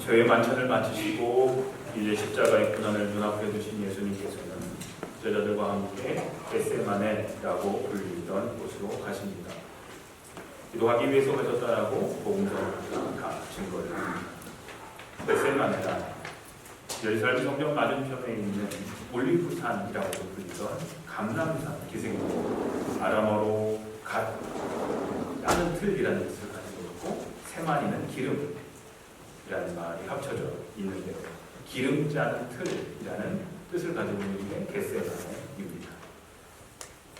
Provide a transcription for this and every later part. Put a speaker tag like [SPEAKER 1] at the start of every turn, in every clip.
[SPEAKER 1] 죄의 만천을 마치시고 이제 십자가의 고난을 눈앞에 두신 예수님께서는 제자들과 함께 겟세마네라고 불리던 곳으로 가십니다. 기도하기 위해서 가셨다라고 복음서가 다 증거를 합니다. 겟세마네란 예루살렘 성전 맞은편에 있는 올리브산이라고 불리던 감람산 기생이고 아람어로 갓 짜는 틀이라는 뜻을 가지고 있고 세마니는 기름이라는 말이 합쳐져 있는데요. 기름 짜는 틀이라는 뜻을 가지고 있는 게 겟세마네입니다.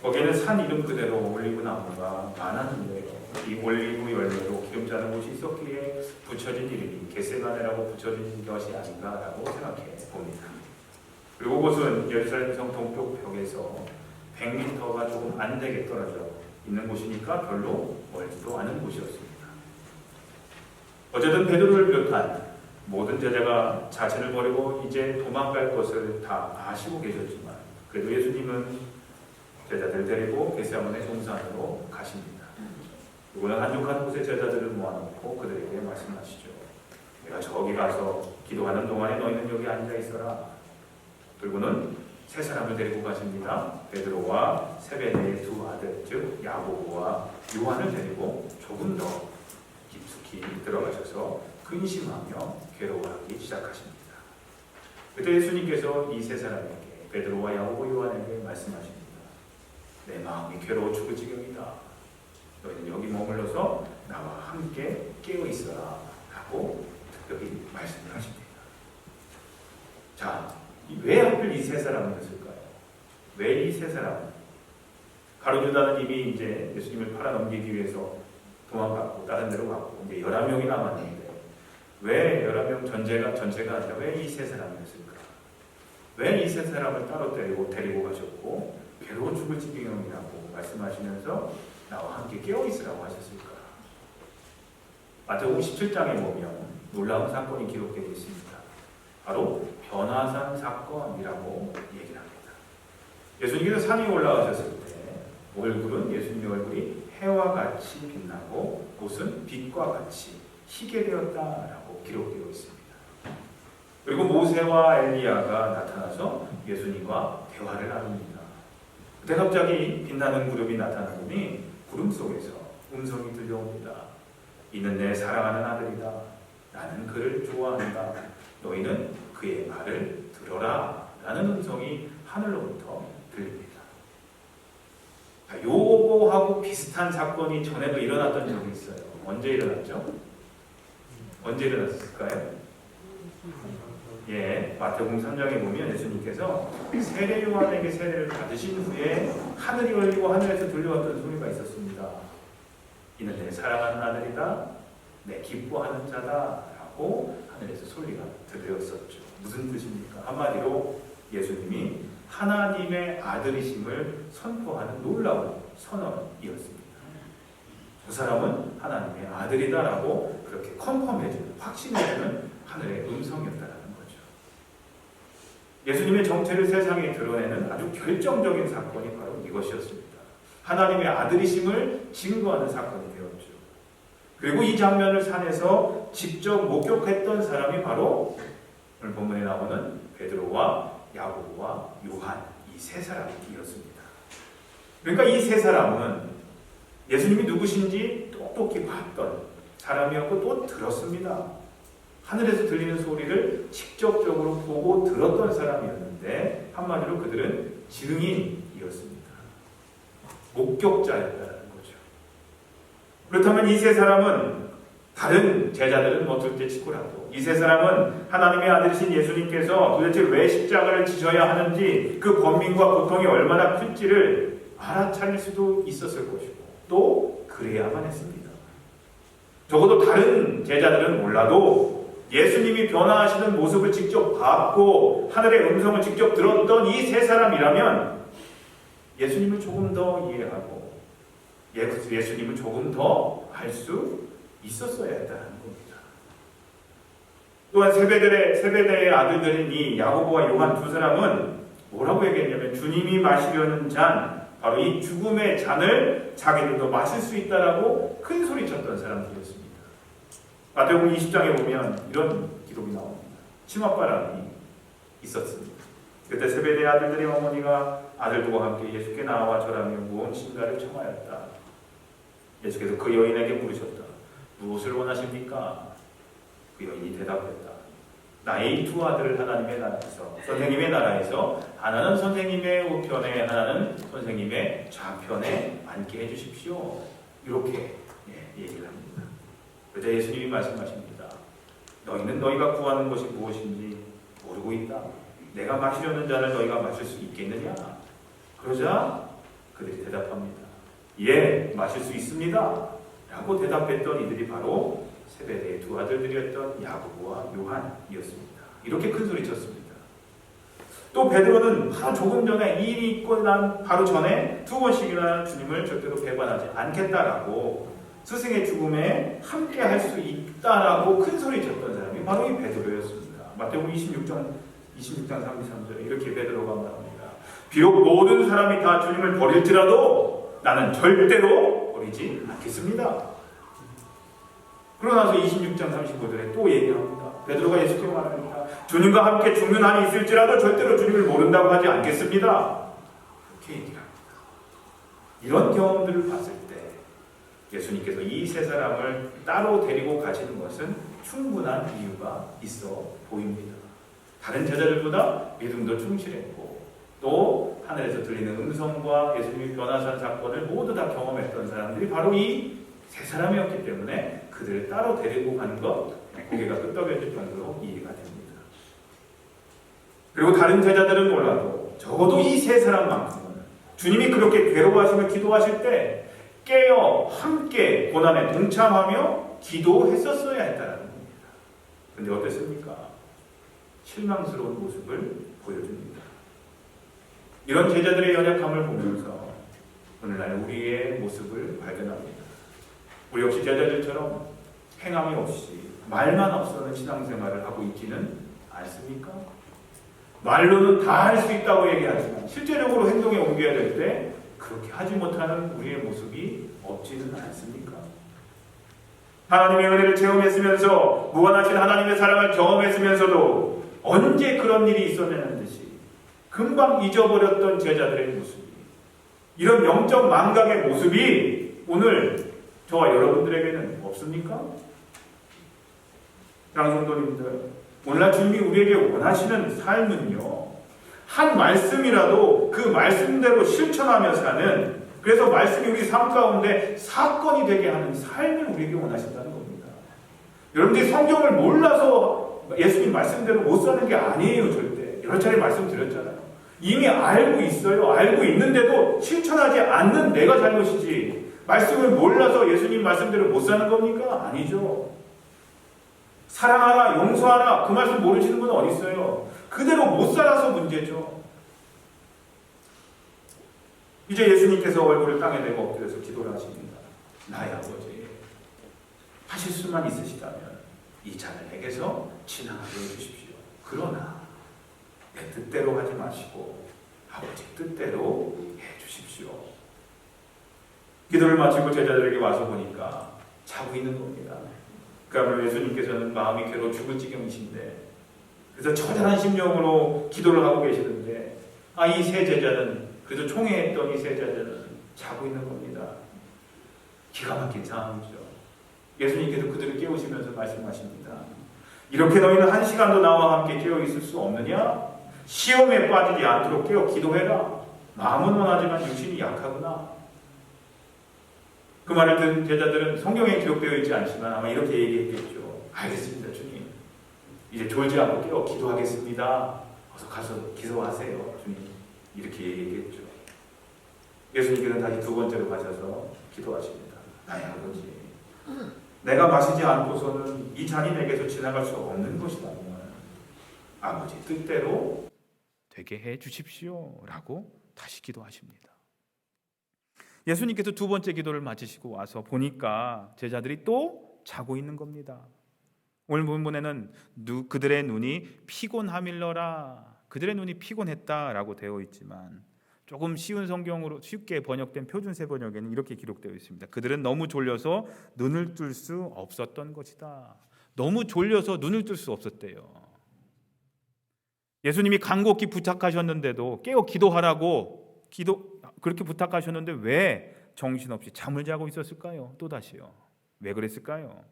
[SPEAKER 1] 거기에는 산 이름 그대로 올리브 나무가 많았는데요. 이 올리브 열매로 기름 짜는 곳이 있었기에 붙여진 이름이 겟세마네라고 붙여진 것이 아닌가라고 생각해 봅니다. 그리고 그곳은 예루살렘 성 동쪽 벽에서 100m가 조금 안 되게 떨어져 있는 곳이니까 별로 멀지도 않은 곳이었습니다. 어쨌든 베드로를 비롯한 모든 제자가 자신을 버리고 이제 도망갈 것을 다 아시고 계셨지만 그래도 예수님은 제자들 데리고 겟세마네 동산으로 가십니다. 그리고는 한적한 곳에 제자들을 모아놓고 그들에게 말씀하시죠. 내가 저기 가서 기도하는 동안에 너희는 여기 앉아 있어라. 그리고는 세 사람을 데리고 가십니다. 베드로와 세베대의 두 아들, 즉 야고보와 요한을 데리고 조금 더 깊숙이 들어가셔서 근심하며 괴로워하기 시작하십니다. 그때 예수님께서 이 세 사람에게 베드로와 야고보, 요한에게 말씀하십니다. 내 마음이 괴로워 죽을 지경이다. 너희는 여기 머물러서 나와 함께 깨어 있어라 라고 특별히 말씀을 하십니다. 자, 왜 하필 이 세 사람이었을까요? 왜 이 세 사람? 가룟유다는 이미 이제 예수님을 팔아넘기기 위해서 도망갔고 다른 데로 갔고 이제 11명이 남았는데 왜 11명 전체가 아니라 왜 이 세 사람이었을까? 왜 이 세 사람을 따로 데리고 가셨고 괴로워 죽을 지경이라고 말씀하시면서 나와 함께 깨어있으라고 하셨을까? 마태복음 17장에 보면 놀라운 사건이 기록되어 있습니다. 바로 변화산 사건이라고 얘기를 합니다. 예수님께서 산에 올라가셨을 때 얼굴은 예수님의 얼굴이 해와 같이 빛나고 옷은 빛과 같이 희게 되었다라고 기록되어 있습니다. 그리고 모세와 엘리야가 나타나서 예수님과 대화를 나눕니다. 그때 갑자기 빛나는 구름이 나타나더니 구름 속에서 음성이 들려옵니다. 이는 내 사랑하는 아들이다. 나는 그를 좋아한다. 너희는 그의 말을 들어라. 라는 음성이 하늘로부터 들립니다. 요거하고 비슷한 사건이 전에도 일어났던 적이 있어요. 언제 일어났죠? 언제 일어났을까요? 마태복음 3장에 보면 예수님께서 세례 요한에게 세례를 받으신 후에 하늘이 열리고 하늘에서 들려왔던 소리가 있었습니다. 이는 내 사랑하는 아들이다, 내 기뻐하는 자다 라고 하늘에서 소리가 들렸었죠. 무슨 뜻입니까? 한마디로 예수님이 하나님의 아들이심을 선포하는 놀라운 선언이었습니다. 저 사람은 하나님의 아들이다 라고 그렇게 컨펌해주는, 확신해주는 하늘의 음성이었다라는 거죠. 예수님의 정체를 세상에 드러내는 아주 결정적인 사건이 바로 이것이었습니다. 하나님의 아들이심을 증거하는 사건이 되었죠. 그리고 이 장면을 산에서 직접 목격했던 사람이 바로 오늘 본문에 나오는 베드로와 야고보와 요한, 이 세 사람이었습니다. 그러니까 이 세 사람은 예수님이 누구신지 똑똑히 봤던 사람이었고 또 들었습니다. 하늘에서 들리는 소리를 직접적으로 보고 들었던 사람이었는데 한마디로 그들은 증인이었습니다. 목격자였다는 거죠. 그렇다면 이 세 사람은 다른 제자들은 뭐 둘째 치고라도 이 세 사람은 하나님의 아들이신 예수님께서 도대체 왜 십자가를 지셔야 하는지 그 권민과 고통이 얼마나 클지를 알아차릴 수도 있었을 것이고 또 그래야만 했습니다. 적어도 다른 제자들은 몰라도 예수님이 변화하시는 모습을 직접 봤고 하늘의 음성을 직접 들었던 이 세 사람이라면 예수님을 조금 더 이해하고 예수님을 조금 더 알 수 있었어야 했다는 겁니다. 또한 세베대의 아들들인 이 야고보와 요한 두 사람은 뭐라고 얘기했냐면 주님이 마시려는 잔, 바로 이 죽음의 잔을 자기들도 마실 수 있다라고 큰 소리 쳤던 사람들이었습니다. 마태복음 20장에 보면 이런 기록이 나옵니다. 치맛바람이 있었습니다. 그때 세베대의 아들들의 어머니가 아들들과 함께 예수께 나와 절하며 무엇인가를 청하였다. 예수께서 그 여인에게 물으셨다. 무엇을 원하십니까? 그 여인이 대답했다. 나의 두 아들을 하나님의 나라에서, 선생님의 나라에서 하나는 선생님의 우편에 하나는 선생님의 좌편에 앉게 해주십시오. 이렇게 얘기를 합니다. 그러자 예수님이 말씀하십니다. 너희는 너희가 구하는 것이 무엇인지 모르고 있다. 내가 마시려는 잔을 너희가 마실 수 있겠느냐? 그러자 그들이 대답합니다. 예, 마실 수 있습니다. 라고 대답했던 이들이 바로 세베대의 두 아들들이었던 야고보와 요한이었습니다. 이렇게 큰 소리 쳤습니다. 또 베드로는 바로 조금 전에 이 일이 있고 난 바로 전에 두 번씩이나 주님을 절대로 배반하지 않겠다라고 스승의 죽음에 함께 할 수 있다라고 큰 소리 쳤던 사람이 바로 이 베드로였습니다. 마태복음 26장 33절 이렇게 베드로가 말합니다. 비록 모든 사람이 다 주님을 버릴지라도 나는 절대로 버리지 않겠습니다. 그러고 나서 26장 35절에 또 얘기합니다. 베드로가 예수께 말합니다. 주님과 함께 죽는 한이 있을지라도 절대로 주님을 모른다고 하지 않겠습니다. 이렇게 얘기합니다. 이런 경험들을 봤을 때 예수님께서 이 세 사람을 따로 데리고 가시는 것은 충분한 이유가 있어 보입니다. 다른 제자들보다 믿음도 충실했고 또 하늘에서 들리는 음성과 예수님이 변화산 사건을 모두 다 경험했던 사람들이 바로 이 세 사람이었기 때문에 그들을 따로 데리고 가는 것 고개가 끄덕여질 정도로 이해가 됩니다. 그리고 다른 제자들은 몰라도 적어도 이 세 사람만큼은 주님이 그렇게 괴로워하시며 기도하실 때 깨어 함께 고난에 동참하며 기도했었어야 했다는 겁니다. 그런데 어땠습니까? 실망스러운 모습을 보여줍니다. 이런 제자들의 연약함을 보면서 오늘날 우리의 모습을 발견합니다. 우리 역시 제자들처럼 행함이 없이 말만 앞서는 신앙생활을 하고 있지는 않습니까? 말로는 다 할 수 있다고 얘기하지만 실제적으로 행동에 옮겨야 될 때 그렇게 하지 못하는 우리의 모습이 없지는 않습니까? 하나님의 은혜를 체험했으면서 무한하신 하나님의 사랑을 경험했으면서도 언제 그런 일이 있었냐는 듯이 금방 잊어버렸던 제자들의 모습이, 이런 영적 망각의 모습이 오늘 저와 여러분들에게는 없습니까? 사랑하는 성도님들, 오늘날 주님이 우리에게 원하시는 삶은요, 한 말씀이라도 그 말씀대로 실천하며 사는, 그래서 말씀이 우리 삶 가운데 사건이 되게 하는 삶을 우리에게 원하신다는 겁니다. 여러분들이 성경을 몰라서 예수님 말씀대로 못 사는 게 아니에요. 절대. 여러 차례 말씀드렸잖아요. 이미 알고 있어요. 알고 있는데도 실천하지 않는 내가 잘못이지, 말씀을 몰라서 예수님 말씀대로 못 사는 겁니까? 아니죠. 사랑하라, 용서하라, 그 말씀 모르시는 분은 어디 있어요? 그대로 못 살아서 문제죠. 이제 예수님께서 얼굴을 땅에 대고 엎드려서 기도를 하십니다. 나의 아버지, 하실 수만 있으시다면 이 잔을 내게서 지나가게 해주십시오. 그러나 내 뜻대로 하지 마시고 아버지 뜻대로 해주십시오. 기도를 마치고 제자들에게 와서 보니까 자고 있는 겁니다. 그러면 예수님께서는 마음이 괴로워 죽을 지경이신데, 그래서 처절한 심령으로 기도를 하고 계시는데, 이 세 제자는, 그래서 총회했던 이 세 제자는 자고 있는 겁니다. 기가 막힌 상황이죠. 예수님께서 그들을 깨우시면서 말씀하십니다. 이렇게 너희는 한 시간도 나와 함께 깨어 있을 수 없느냐? 시험에 빠지지 않도록 깨어 기도해라. 마음은 원하지만 육신이 약하구나. 그 말을 듣는 제자들은 성경에 기록되어 있지 않지만 아마 이렇게 얘기했겠죠. 알겠습니다, 주님. 이제 졸지 않고 깨어 기도하겠습니다. 어서 가서 기도하세요, 주님. 이렇게 얘기했겠죠. 예수님께서는 다시 두 번째로 가셔서 기도하십니다. 나의 아버지, 내가 마시지 않고서는 이 잔이 내게서 지나갈 수 없는 것이라면 아버지 뜻대로 되게 해 주십시오. 라고 다시 기도하십니다. 예수님께서 두 번째 기도를 마치시고 와서 보니까 제자들이 또 자고 있는 겁니다. 오늘 본문에는 그들의 눈이 피곤함일러라, 그들의 눈이 피곤했다라고 되어 있지만 조금 쉬운 성경으로 쉽게 번역된 표준세 번역에는 이렇게 기록되어 있습니다. 그들은 너무 졸려서 눈을 뜰 수 없었던 것이다.
[SPEAKER 2] 너무 졸려서 눈을 뜰 수 없었대요. 예수님이 간곡히 부탁하셨는데도 깨어 기도하라고 그렇게 부탁하셨는데 왜 정신없이 잠을 자고 있었을까요? 또다시요. 왜 그랬을까요?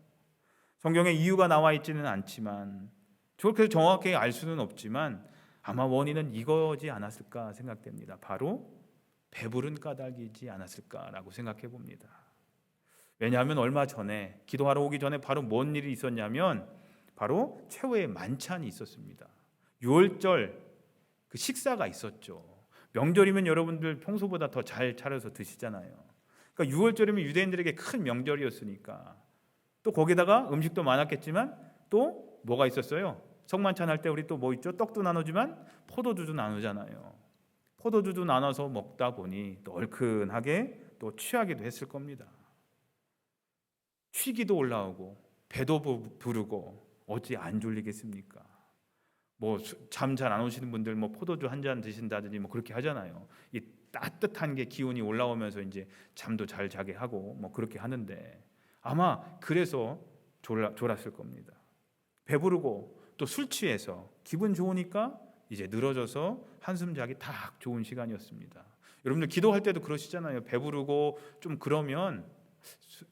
[SPEAKER 2] 성경에 이유가 나와 있지는 않지만 그렇게 정확하게 알 수는 없지만 아마 원인은 이거지 않았을까 생각됩니다. 바로 배부른 까닭이지 않았을까라고 생각해 봅니다. 왜냐하면 얼마 전에 기도하러 오기 전에 바로 뭔 일이 있었냐면 바로 최후의 만찬이 있었습니다. 6월절 그 식사가 있었죠. 명절이면 여러분들 평소보다 더 잘 차려서 드시잖아요. 그러니까 6월절이면 유대인들에게 큰 명절이었으니까 또 거기다가 음식도 많았겠지만 또 뭐가 있었어요? 성만찬 할 때 우리 또 뭐 있죠? 떡도 나누지만 포도주도 나누잖아요. 포도주도 나눠서 먹다 보니 또 얼큰하게 또 취하기도 했을 겁니다. 취기도 올라오고 배도 부르고 어찌 안 졸리겠습니까? 뭐 잠 잘 안 오시는 분들 뭐 포도주 한 잔 드신다든지 뭐 그렇게 하잖아요. 이 따뜻한 게 기운이 올라오면서 이제 잠도 잘 자게 하고 뭐 그렇게 하는데 아마 그래서 졸았을 겁니다. 배부르고 또 술 취해서 기분 좋으니까 이제 늘어져서 한숨 자기 딱 좋은 시간이었습니다. 여러분들 기도할 때도 그러시잖아요. 배부르고 좀 그러면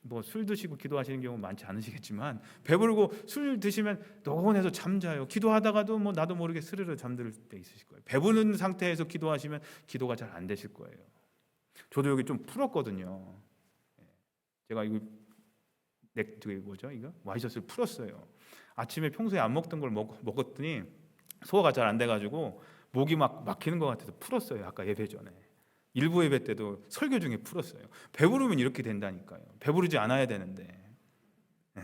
[SPEAKER 2] 뭐 술 드시고 기도하시는 경우 많지 않으시겠지만 배부르고 술 드시면 노곤해서 잠자요. 기도하다가도 뭐 나도 모르게 스르르 잠들 때 있으실 거예요. 배부른 상태에서 기도하시면 기도가 잘 안 되실 거예요. 저도 여기 좀 풀었거든요. 제가 이거 이거 와이셔츠를 풀었어요. 아침에 평소에 안 먹던 걸 먹었더니 소화가 잘 안 돼가지고 목이 막 막히는 것 같아서 풀었어요. 아까 예배 전에. 일부 예배 때도 설교 중에 풀었어요. 배부르면 이렇게 된다니까요. 배부르지 않아야 되는데. 네.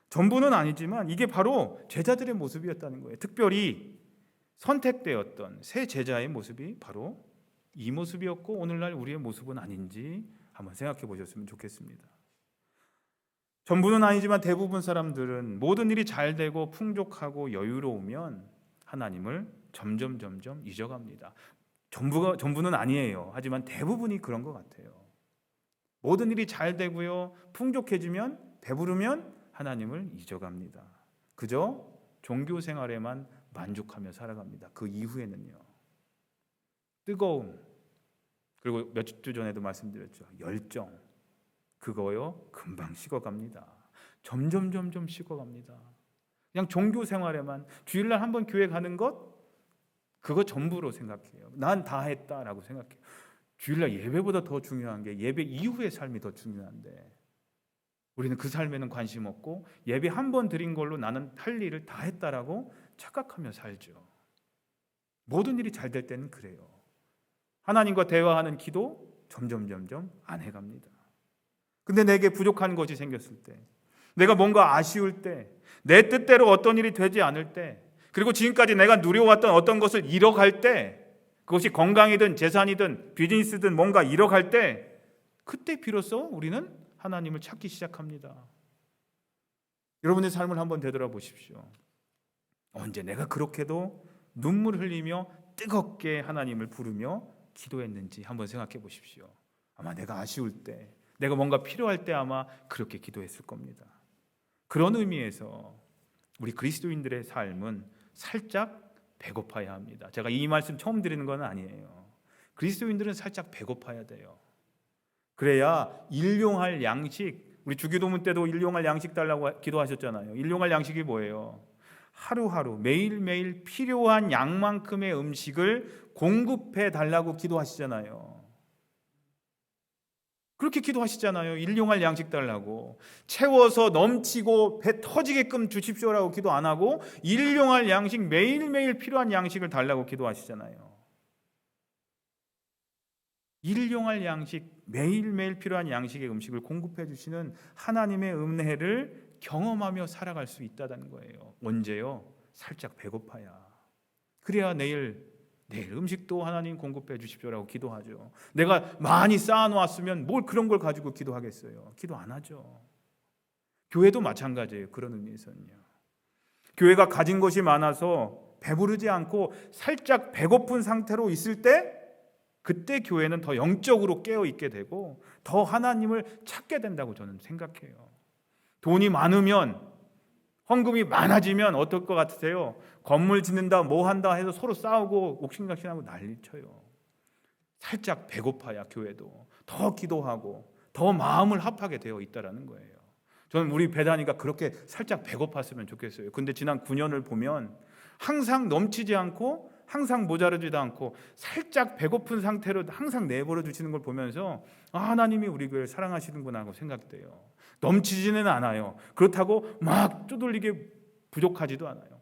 [SPEAKER 2] 전부는 아니지만 이게 바로 제자들의 모습이었다는 거예요. 특별히 선택되었던 새 제자의 모습이 바로 이 모습이었고 오늘날 우리의 모습은 아닌지 한번 생각해 보셨으면 좋겠습니다. 전부는 아니지만 대부분 사람들은 모든 일이 잘 되고 풍족하고 여유로우면 하나님을 점점 잊어갑니다. 전부는 아니에요. 하지만 대부분이 그런 것 같아요. 모든 일이 잘 되고요, 풍족해지면 배부르면 하나님을 잊어갑니다. 그저 종교 생활에만 만족하며 살아갑니다. 그 이후에는요. 뜨거움, 그리고 몇 주 전에도 말씀드렸죠. 열정, 그거요 금방 식어갑니다. 점점 식어갑니다. 그냥 종교 생활에만 주일날 한번 교회 가는 것 그거 전부로 생각해요. 난 다 했다라고 생각해요. 주일날 예배보다 더 중요한 게 예배 이후의 삶이 더 중요한데 우리는 그 삶에는 관심 없고 예배 한 번 드린 걸로 나는 할 일을 다 했다라고 착각하며 살죠. 모든 일이 잘 될 때는 그래요. 하나님과 대화하는 기도 점점 안 해갑니다. 근데 내게 부족한 것이 생겼을 때, 내가 뭔가 아쉬울 때, 내 뜻대로 어떤 일이 되지 않을 때, 그리고 지금까지 내가 누려왔던 어떤 것을 잃어갈 때, 그것이 건강이든 재산이든 비즈니스든 뭔가 잃어갈 때, 그때 비로소 우리는 하나님을 찾기 시작합니다. 여러분의 삶을 한번 되돌아보십시오. 언제 내가 그렇게도 눈물 흘리며 뜨겁게 하나님을 부르며 기도했는지 한번 생각해 보십시오. 아마 내가 아쉬울 때, 내가 뭔가 필요할 때 아마 그렇게 기도했을 겁니다. 그런 의미에서 우리 그리스도인들의 삶은 살짝 배고파야 합니다. 제가 이 말씀 처음 드리는 건 아니에요. 그리스도인들은 살짝 배고파야 돼요. 그래야 일용할 양식, 우리 주기도문 때도 일용할 양식 달라고 기도하셨잖아요. 일용할 양식이 뭐예요? 하루하루 매일매일 필요한 양만큼의 음식을 공급해 달라고 기도하시잖아요. 그렇게 기도하시잖아요. 일용할 양식 달라고. 채워서 넘치고 배 터지게끔 주십시오라고 기도 안 하고 일용할 양식, 매일매일 필요한 양식을 달라고 기도하시잖아요. 일용할 양식, 매일매일 필요한 양식의 음식을 공급해 주시는 하나님의 은혜를 경험하며 살아갈 수 있다는 거예요. 언제요? 살짝 배고파야. 그래야 내일 음식도 하나님 공급해 주십시오라고 기도하죠. 내가 많이 쌓아놓았으면 뭘 그런 걸 가지고 기도하겠어요. 기도 안 하죠. 교회도 마찬가지예요. 그런 의미에서는요. 교회가 가진 것이 많아서 배부르지 않고 살짝 배고픈 상태로 있을 때 그때 교회는 더 영적으로 깨어있게 되고 더 하나님을 찾게 된다고 저는 생각해요. 돈이 많으면 헌금이 많아지면 어떨 것 같으세요? 건물 짓는다 뭐 한다 해서 서로 싸우고 옥신각신하고 난리쳐요. 살짝 배고파야 교회도 더 기도하고 더 마음을 합하게 되어 있다라는 거예요. 저는 우리 배단이가 그렇게 살짝 배고팠으면 좋겠어요. 근데 지난 9년을 보면 항상 넘치지 않고 항상 모자르지도 않고 살짝 배고픈 상태로 항상 내버려 두시는 걸 보면서 하나님이 우리 교회를 사랑하시는구나 하고 생각돼요. 넘치지는 않아요. 그렇다고 막 쪼들리게 부족하지도 않아요.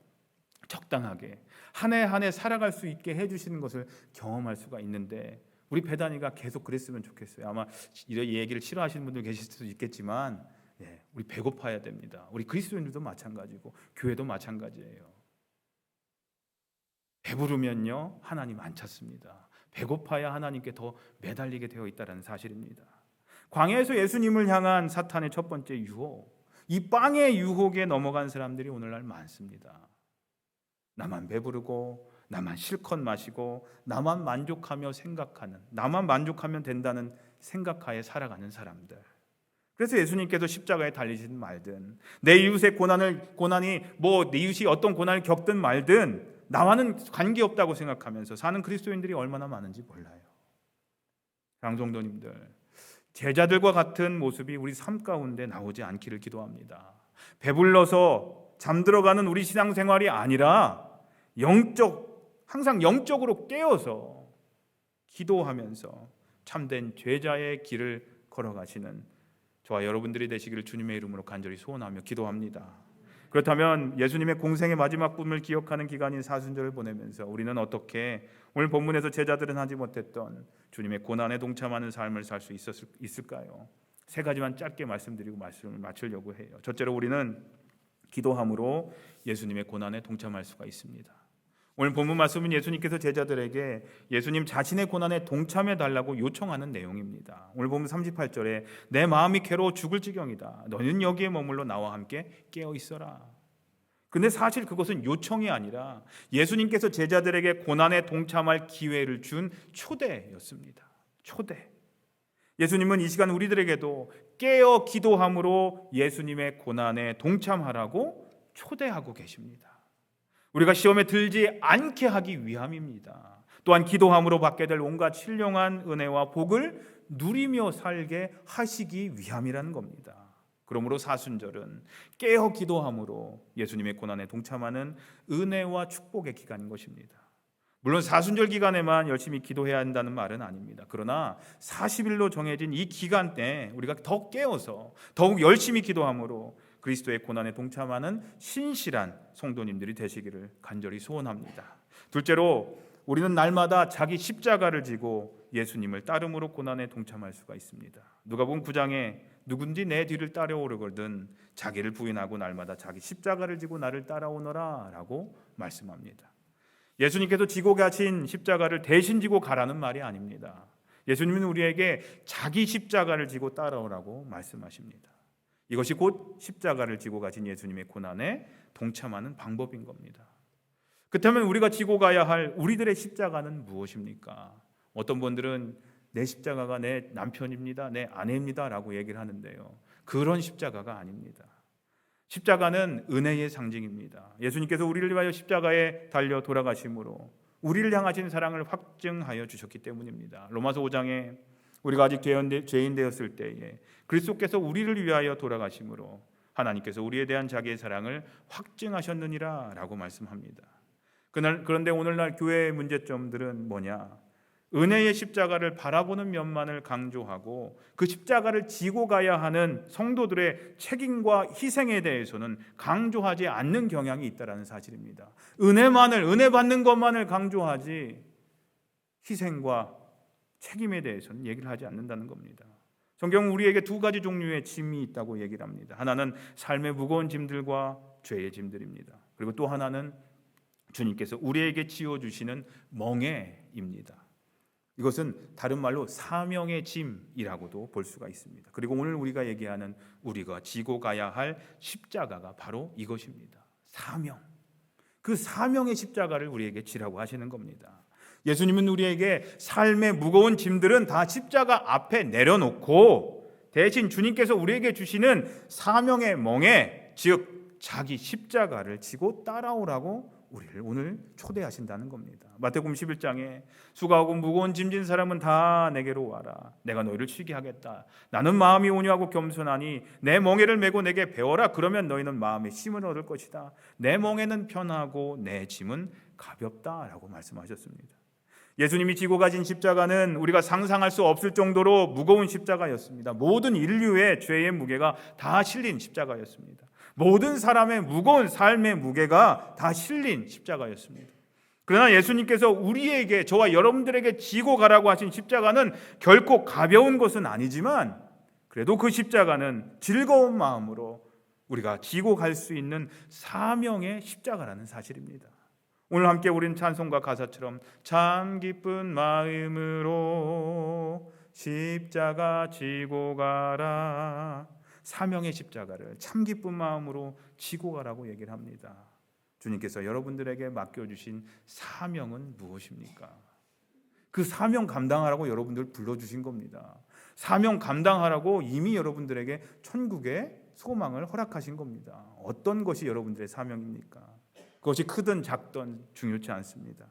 [SPEAKER 2] 적당하게 한 해 한 해 살아갈 수 있게 해주시는 것을 경험할 수가 있는데 우리 배단이가 계속 그랬으면 좋겠어요. 아마 이 얘기를 싫어하시는 분들 계실 수도 있겠지만 우리 배고파야 됩니다. 우리 그리스도인들도 마찬가지고 교회도 마찬가지예요. 배부르면요 하나님 안 찾습니다. 배고파야 하나님께 더 매달리게 되어 있다는 사실입니다. 광야에서 예수님을 향한 사탄의 첫 번째 유혹, 이 빵의 유혹에 넘어간 사람들이 오늘날 많습니다. 나만 배부르고 나만 실컷 마시고 나만 만족하며 생각하는, 나만 만족하면 된다는 생각하에 살아가는 사람들. 그래서 예수님께서 십자가에 달리신 말든 내 이웃의 고난이 내 이웃이 어떤 고난을 겪든 말든 나와는 관계없다고 생각하면서 사는 그리스도인들이 얼마나 많은지 몰라요. 장성도님들, 제자들과 같은 모습이 우리 삶 가운데 나오지 않기를 기도합니다. 배불러서 잠들어가는 우리 신앙생활이 아니라 항상 영적으로 깨어서 기도하면서 참된 제자의 길을 걸어가시는 저와 여러분들이 되시기를 주님의 이름으로 간절히 소원하며 기도합니다. 그렇다면 예수님의 공생의 마지막 꿈을 기억하는 기간인 사순절을 보내면서 우리는 어떻게 오늘 본문에서 제자들은 하지 못했던 주님의 고난에 동참하는 삶을 살 수 있을까요? 세 가지만 짧게 말씀드리고 말씀을 마치려고 해요. 첫째로 우리는 기도함으로 예수님의 고난에 동참할 수가 있습니다. 오늘 본문 말씀은 예수님께서 제자들에게 예수님 자신의 고난에 동참해 달라고 요청하는 내용입니다. 오늘 본문 38절에 내 마음이 괴로워 죽을 지경이다. 너는 여기에 머물러 나와 함께 깨어 있어라. 근데 사실 그것은 요청이 아니라 예수님께서 제자들에게 고난에 동참할 기회를 준 초대였습니다. 초대. 예수님은 이 시간 우리들에게도 깨어 기도함으로 예수님의 고난에 동참하라고 초대하고 계십니다. 우리가 시험에 들지 않게 하기 위함입니다. 또한 기도함으로 받게 될 온갖 신령한 은혜와 복을 누리며 살게 하시기 위함이라는 겁니다. 그러므로 사순절은 깨어 기도함으로 예수님의 고난에 동참하는 은혜와 축복의 기간인 것입니다. 물론 사순절 기간에만 열심히 기도해야 한다는 말은 아닙니다. 그러나 40일로 정해진 이 기간 때 우리가 더 깨어서 더욱 열심히 기도함으로 그리스도의 고난에 동참하는 신실한 성도님들이 되시기를 간절히 소원합니다. 둘째로 우리는 날마다 자기 십자가를 지고 예수님을 따름으로 고난에 동참할 수가 있습니다. 누가복음 9장에 누군지 내 뒤를 따라오려거든 자기를 부인하고 날마다 자기 십자가를 지고 나를 따라오너라 라고 말씀합니다. 예수님께서 지고 가신 십자가를 대신 지고 가라는 말이 아닙니다. 예수님은 우리에게 자기 십자가를 지고 따라오라고 말씀하십니다. 이것이 곧 십자가를 지고 가신 예수님의 고난에 동참하는 방법인 겁니다. 그렇다면 우리가 지고 가야 할 우리들의 십자가는 무엇입니까? 어떤 분들은 내 십자가가 내 남편입니다, 내 아내입니다 라고 얘기를 하는데요, 그런 십자가가 아닙니다. 십자가는 은혜의 상징입니다. 예수님께서 우리를 위하여 십자가에 달려 돌아가심으로 우리를 향하신 사랑을 확증하여 주셨기 때문입니다. 로마서 5장에 우리가 아직 죄인 되었을 때에 그리스도께서 우리를 위하여 돌아가심으로 하나님께서 우리에 대한 자기의 사랑을 확증하셨느니라 라고 말씀합니다. 그런데 오늘날 교회의 문제점들은 뭐냐? 은혜의 십자가를 바라보는 면만을 강조하고 그 십자가를 지고 가야 하는 성도들의 책임과 희생에 대해서는 강조하지 않는 경향이 있다는 사실입니다. 은혜 받는 것만을 강조하지 희생과 책임에 대해서는 얘기를 하지 않는다는 겁니다. 성경은 우리에게 두 가지 종류의 짐이 있다고 얘기를 합니다. 하나는 삶의 무거운 짐들과 죄의 짐들입니다. 그리고 또 하나는 주님께서 우리에게 지어주시는 멍에입니다. 이것은 다른 말로 사명의 짐이라고도 볼 수가 있습니다. 그리고 오늘 우리가 얘기하는 우리가 지고 가야 할 십자가가 바로 이것입니다. 사명. 그 사명의 십자가를 우리에게 지라고 하시는 겁니다. 예수님은 우리에게 삶의 무거운 짐들은 다 십자가 앞에 내려놓고 대신 주님께서 우리에게 주시는 사명의 멍에, 즉 자기 십자가를 지고 따라오라고 우리를 오늘 초대하신다는 겁니다. 마태복음 11장에 수고하고 무거운 짐진 사람은 다 내게로 와라. 내가 너희를 쉬게 하겠다. 나는 마음이 온유하고 겸손하니 내 멍에를 메고 내게 배워라. 그러면 너희는 마음의 쉼을 얻을 것이다. 내 멍에는 편하고 내 짐은 가볍다라고 말씀하셨습니다. 예수님이 지고 가신 십자가는 우리가 상상할 수 없을 정도로 무거운 십자가였습니다. 모든 인류의 죄의 무게가 다 실린 십자가였습니다. 모든 사람의 무거운 삶의 무게가 다 실린 십자가였습니다. 그러나 예수님께서 우리에게, 저와 여러분들에게 지고 가라고 하신 십자가는 결코 가벼운 것은 아니지만 그래도 그 십자가는 즐거운 마음으로 우리가 지고 갈 수 있는 사명의 십자가라는 사실입니다. 오늘 함께 우리는 찬송가 가사처럼 참 기쁜 마음으로 십자가 지고 가라, 사명의 십자가를 참 기쁜 마음으로 지고 가라고 얘기를 합니다. 주님께서 여러분들에게 맡겨주신 사명은 무엇입니까? 그 사명 감당하라고 여러분들 불러주신 겁니다. 사명 감당하라고 이미 여러분들에게 천국의 소망을 허락하신 겁니다. 어떤 것이 여러분들의 사명입니까? 그것이 크든 작든 중요치 않습니다.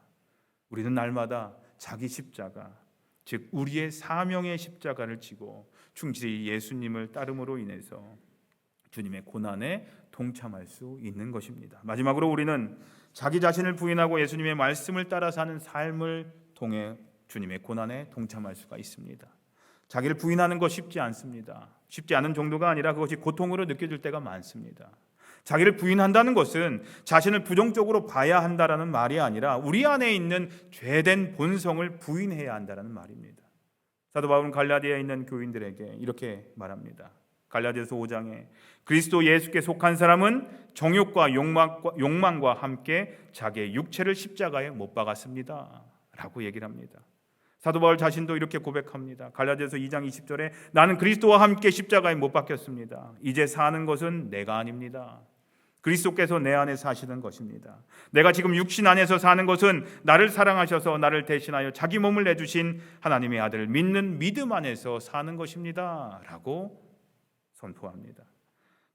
[SPEAKER 2] 우리는 날마다 자기 십자가, 즉 우리의 사명의 십자가를 지고 충실히 예수님을 따름으로 인해서 주님의 고난에 동참할 수 있는 것입니다. 마지막으로 우리는 자기 자신을 부인하고 예수님의 말씀을 따라 사는 삶을 통해 주님의 고난에 동참할 수가 있습니다. 자기를 부인하는 것 쉽지 않습니다. 쉽지 않은 정도가 아니라 그것이 고통으로 느껴질 때가 많습니다. 자기를 부인한다는 것은 자신을 부정적으로 봐야 한다라는 말이 아니라 우리 안에 있는 죄된 본성을 부인해야 한다라는 말입니다. 사도 바울은 갈라디아에 있는 교인들에게 이렇게 말합니다. 갈라디아서 5장에 그리스도 예수께 속한 사람은 정욕과 욕망과 함께 자기의 육체를 십자가에 못 박았습니다 라고 얘기를 합니다. 사도 바울 자신도 이렇게 고백합니다. 갈라디아서 2장 20절에 나는 그리스도와 함께 십자가에 못 박혔습니다. 이제 사는 것은 내가 아닙니다. 그리스도께서 내 안에 사시는 것입니다. 내가 지금 육신 안에서 사는 것은 나를 사랑하셔서 나를 대신하여 자기 몸을 내주신 하나님의 아들을 믿는 믿음 안에서 사는 것입니다 라고 선포합니다.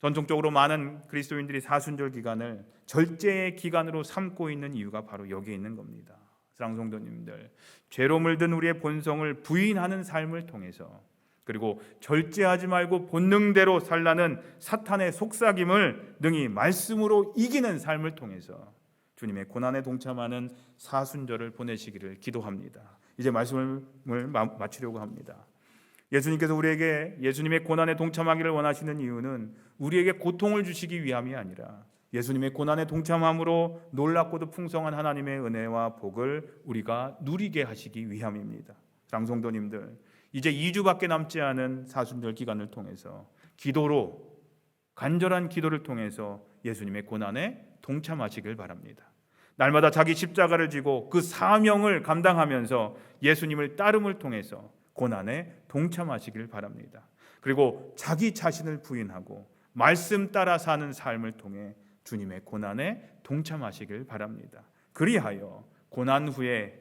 [SPEAKER 2] 전통적으로 많은 그리스도인들이 사순절 기간을 절제의 기간으로 삼고 있는 이유가 바로 여기에 있는 겁니다. 사랑하는 성도님들, 죄로 물든 우리의 본성을 부인하는 삶을 통해서, 그리고 절제하지 말고 본능대로 살라는 사탄의 속삭임을 능히 말씀으로 이기는 삶을 통해서 주님의 고난에 동참하는 사순절을 보내시기를 기도합니다. 이제 말씀을 마치려고 합니다. 예수님께서 우리에게 예수님의 고난에 동참하기를 원하시는 이유는 우리에게 고통을 주시기 위함이 아니라 예수님의 고난에 동참함으로 놀랍고도 풍성한 하나님의 은혜와 복을 우리가 누리게 하시기 위함입니다. 사랑하는 성도님들, 이제 2주밖에 남지 않은 사순절 기간을 통해서 기도로, 간절한 기도를 통해서 예수님의 고난에 동참하시길 바랍니다. 날마다 자기 십자가를 지고 그 사명을 감당하면서 예수님을 따름을 통해서 고난에 동참하시길 바랍니다. 그리고 자기 자신을 부인하고 말씀 따라 사는 삶을 통해 주님의 고난에 동참하시길 바랍니다. 그리하여 고난 후에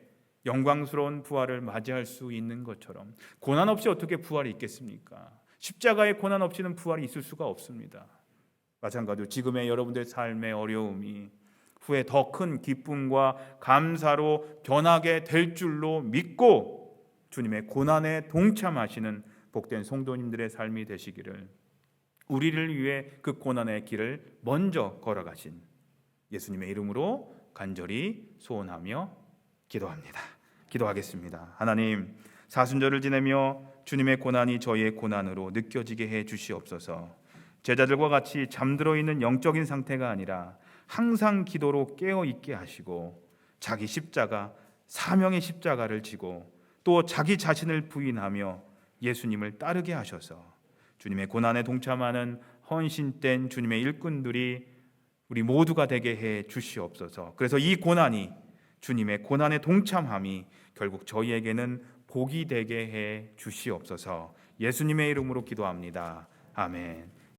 [SPEAKER 2] 영광스러운 부활을 맞이할 수 있는 것처럼, 고난 없이 어떻게 부활이 있겠습니까? 십자가의 고난 없이는 부활이 있을 수가 없습니다. 마찬가지로 지금의 여러분들의 삶의 어려움이 후에 더 큰 기쁨과 감사로 변하게 될 줄로 믿고 주님의 고난에 동참하시는 복된 성도님들의 삶이 되시기를, 우리를 위해 그 고난의 길을 먼저 걸어가신 예수님의 이름으로 간절히 소원하며 기도합니다. 기도하겠습니다. 하나님, 사순절을 지내며 주님의 고난이 저희의 고난으로 느껴지게 해 주시옵소서. 제자들과 같이 잠들어 있는 영적인 상태가 아니라 항상 기도로 깨어 있게 하시고 자기 십자가, 사명의 십자가를 지고 또 자기 자신을 부인하며 예수님을 따르게 하셔서 주님의 고난에 동참하는 헌신된 주님의 일꾼들이 우리 모두가 되게 해 주시옵소서. 그래서 이 고난이, 주님의 고난에 동참함이 결국 저희에게는 복이 되게 해 주시옵소서. 예수님의 이름으로 기도합니다. 아멘.